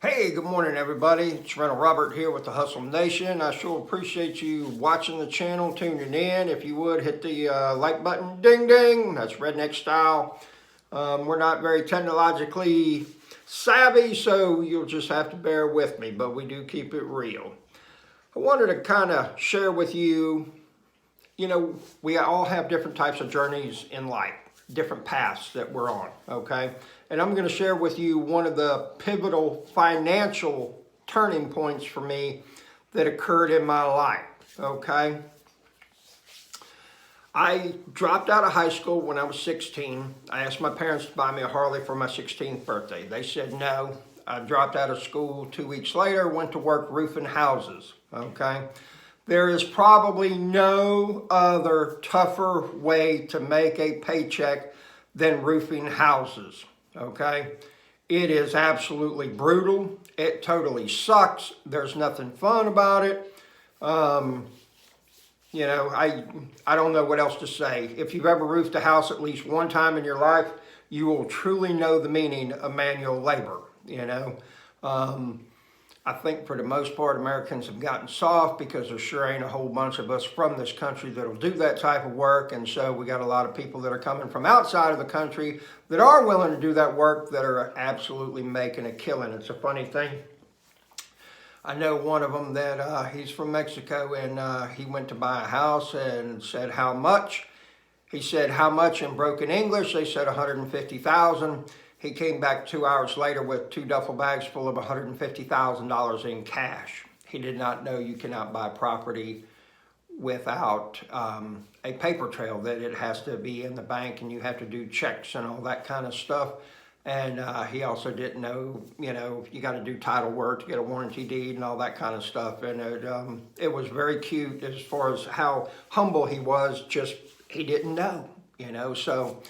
Hey, good morning, everybody. It's Rental Robert here with the Hustle Nation. I sure appreciate you watching the channel, tuning in. If you would, hit the like button, ding ding. That's redneck style. We're not very technologically savvy, so you'll just have to bear with me, but we do keep it real. I wanted to kind of share with you, we all have different types of journeys in life, different paths that we're on, okay? And I'm going to share with you one of the pivotal financial turning points for me that occurred in my life, okay? I dropped out of high school when I was 16. I asked my parents to buy me a Harley for my 16th birthday. They said no. I dropped out of school 2 weeks later, went to work roofing houses, okay? There is probably no other tougher way to make a paycheck than roofing houses, okay? It is absolutely brutal. It totally sucks. There's nothing fun about it. I don't know what else to say. If you've ever roofed a house at least one time in your life, you will truly know the meaning of manual labor, I think for the most part, Americans have gotten soft because there sure ain't a whole bunch of us from this country that'll do that type of work. And so we got a lot of people that are coming from outside of the country that are willing to do that work that are absolutely making a killing. It's a funny thing. I know one of them that he's from Mexico, and he went to buy a house and said, how much? He said, how much in broken English? They said 150,000. He came back 2 hours later with 2 duffel bags full of $150,000 in cash. He did not know you cannot buy property without a paper trail, that it has to be in the bank and you have to do checks and all that kind of stuff. And he also didn't know, you got to do title work to get a warranty deed and all that kind of stuff. And it was very cute as far as how humble he was, just he didn't know, so...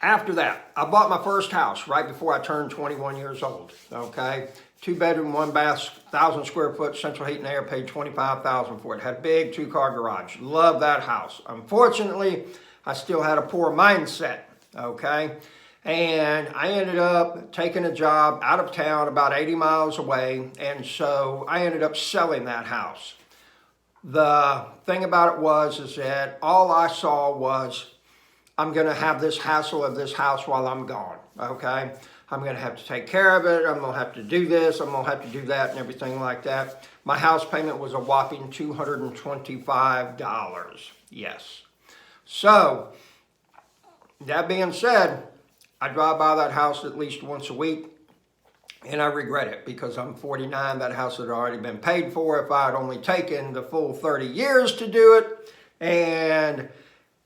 After that, I bought my first house right before I turned 21 years old, okay? 2-bedroom, 1-bath, 1,000 square foot, central heat and air, paid $25,000 for it. Had a big 2-car garage. Loved that house. Unfortunately, I still had a poor mindset, okay? And I ended up taking a job out of town about 80 miles away, and so I ended up selling that house. The thing about it is that all I saw was, I'm going to have this hassle of this house while I'm gone, okay? I'm going to have to take care of it. I'm going to have to do this. I'm going to have to do that and everything like that. My house payment was a whopping $225. Yes. So, that being said, I drive by that house at least once a week, and I regret it because I'm 49. That house had already been paid for if I had only taken the full 30 years to do it, and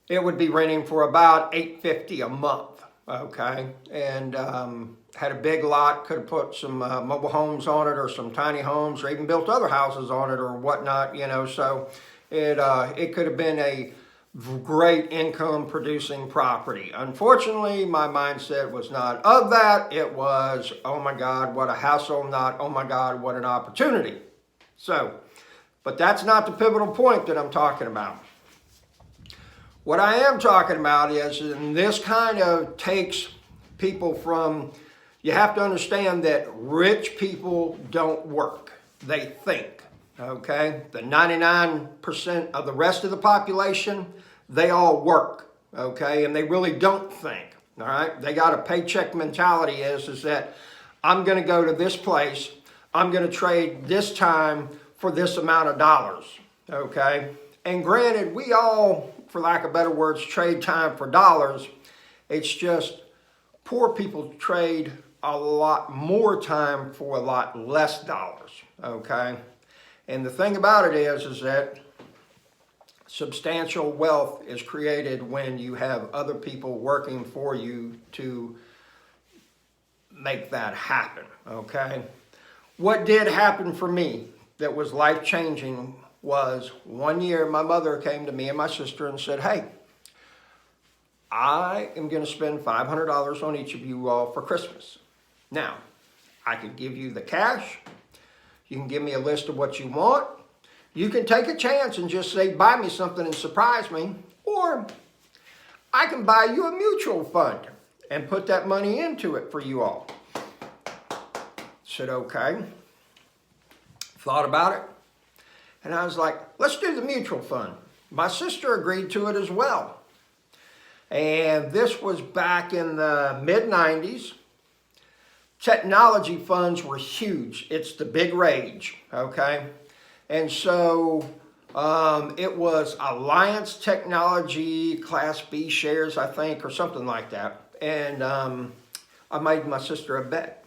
it would be renting for about $850 a month, okay? And had a big lot, could have put some mobile homes on it or some tiny homes, or even built other houses on it or whatnot, so it could have been a great income producing property. Unfortunately, my mindset was not of that. It was, oh my God, what a hassle, not, oh my God, what an opportunity. So, but that's not the pivotal point that I'm talking about. What I am talking about is, and this kind of takes people from, you have to understand that rich people don't work. They think, okay? The 99% of the rest of the population, they all work, okay? And they really don't think, all right? They got a paycheck mentality is that I'm going to go to this place, I'm going to trade this time for this amount of dollars, okay? And granted, we all, for lack of better words, trade time for dollars. It's just poor people trade a lot more time for a lot less dollars, okay? And the thing about it is that substantial wealth is created when you have other people working for you to make that happen, okay? What did happen for me that was life-changing was one year my mother came to me and my sister and said, hey, I am going to spend $500 on each of you all for Christmas. Now, I could give you the cash. You can give me a list of what you want. You can take a chance and just say, buy me something and surprise me. Or I can buy you a mutual fund and put that money into it for you all. Said, okay. Thought about it. And I was like, let's do the mutual fund. My sister agreed to it as well. And this was back in the mid-90s. Technology funds were huge. It's the big rage, okay? And so it was Alliance Technology Class B shares, I think, or something like that. And I made my sister a bet.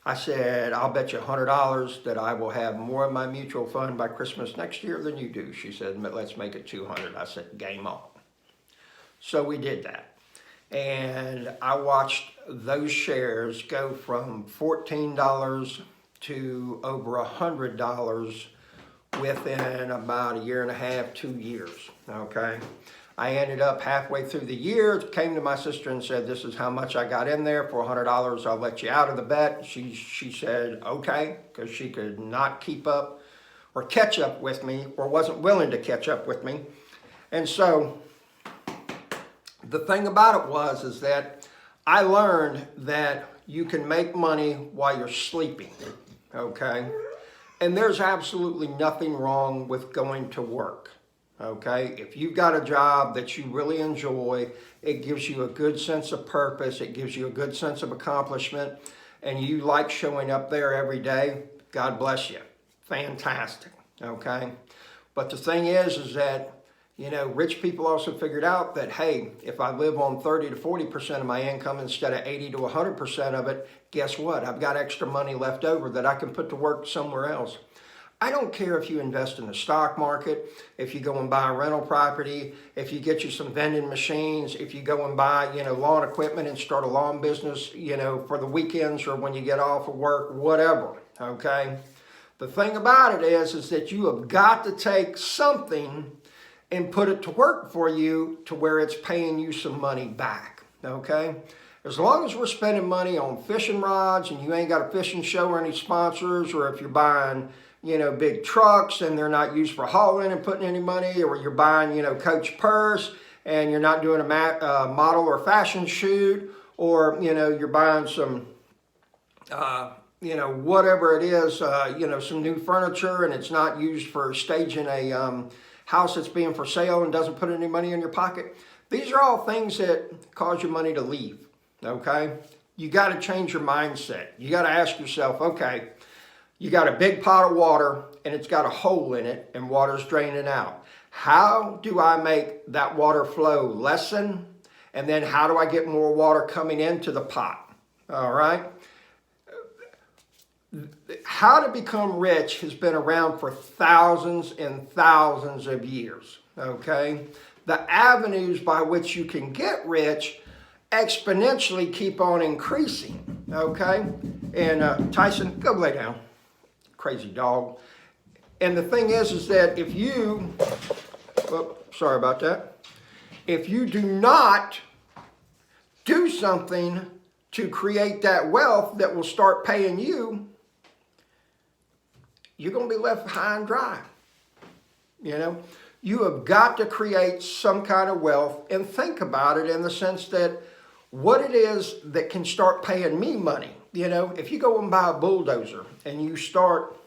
I said, I'll bet you $100 that I will have more of my mutual fund by Christmas next year than you do. She said, let's make it 200. I said, game on. So we did that. And I watched those shares go from $14 to over $100 within about a year and a half, 2 years, okay? I ended up halfway through the year, came to my sister and said, this is how much I got in there. For $100, I'll let you out of the bet. She said, okay, because she could not keep up or catch up with me, or wasn't willing to catch up with me. And so the thing about it is that I learned that you can make money while you're sleeping, okay? And there's absolutely nothing wrong with going to work. Okay, if you've got a job that you really enjoy, it gives you a good sense of purpose, it gives you a good sense of accomplishment, and you like showing up there every day, God bless you. Fantastic, okay? But the thing is that, you know, rich people also figured out that, hey, if I live on 30 to 40% of my income instead of 80 to 100% of it, guess what? I've got extra money left over that I can put to work somewhere else. I don't care if you invest in the stock market, if you go and buy a rental property, if you get you some vending machines, if you go and buy, you know, lawn equipment and start a lawn business, you know, for the weekends or when you get off of work, whatever, okay? The thing about it is that you have got to take something and put it to work for you to where it's paying you some money back, okay? As long as we're spending money on fishing rods and you ain't got a fishing show or any sponsors, or if you're buying, you know, big trucks and they're not used for hauling and putting any money, or you're buying, you know, Coach purse and you're not doing a model or fashion shoot, or, you know, you're buying some, you know, whatever it is, you know, some new furniture and it's not used for staging a house that's being for sale and doesn't put any money in your pocket. These are all things that cause your money to leave, okay? You got to change your mindset. You got to ask yourself, okay, you got a big pot of water and it's got a hole in it and water's draining out. How do I make that water flow lessen? And then how do I get more water coming into the pot? All right. How to become rich has been around for thousands and thousands of years. Okay. The avenues by which you can get rich exponentially keep on increasing. Okay. And Tyson, go lay down. Crazy dog. And the thing is that if you, sorry about that. If you do not do something to create that wealth that will start paying you, you're going to be left high and dry. You know, you have got to create some kind of wealth and think about it in the sense that what it is that can start paying me money. You know, if you go and buy a bulldozer and you start,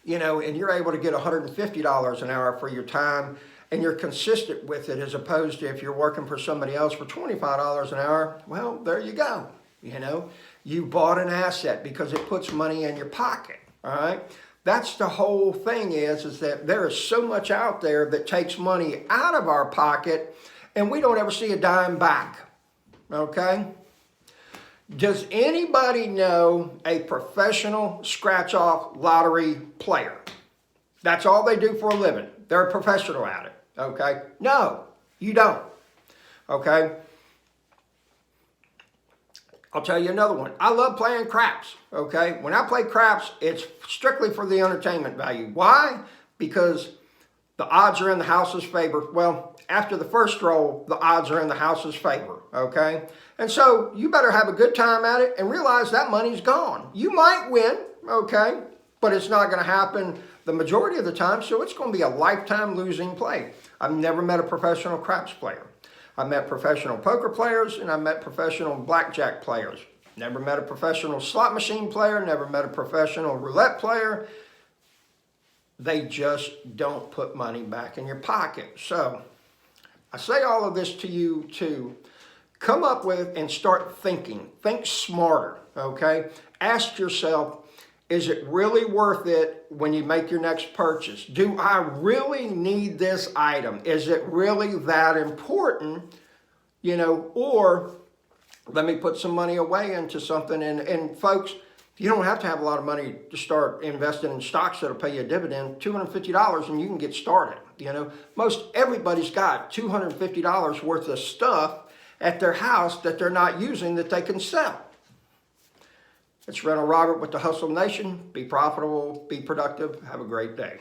you know, and you're able to get $150 an hour for your time and you're consistent with it, as opposed to if you're working for somebody else for $25 an hour, well, there you go. You know, you bought an asset because it puts money in your pocket, all right? That's the whole thing is that there is so much out there that takes money out of our pocket and we don't ever see a dime back, okay? Does anybody know a professional scratch-off lottery player? That's all they do for a living. They're a professional at it, okay? No, you don't, okay? I'll tell you another one. I love playing craps, okay? When I play craps, it's strictly for the entertainment value. Why? Because the odds are in the house's favor. Well, after the first roll, the odds are in the house's favor, okay? And so you better have a good time at it and realize that money's gone. You might win, okay, but it's not going to happen the majority of the time, so it's going to be a lifetime losing play. I've never met a professional craps player. I've met professional poker players and I've met professional blackjack players. Never met a professional slot machine player, never met a professional roulette player. They just don't put money back in your pocket. So I say all of this to you to come up with and start thinking. Think smarter, okay? Ask yourself, is it really worth it when you make your next purchase? Do I really need this item? Is it really that important? You know, or let me put some money away into something. And folks, you don't have to have a lot of money to start investing in stocks that'll pay you a dividend. $250 and you can get started. You know, most everybody's got $250 worth of stuff at their house that they're not using that they can sell. It's Rental Robert with the Hustle Nation. Be profitable, be productive. Have a great day.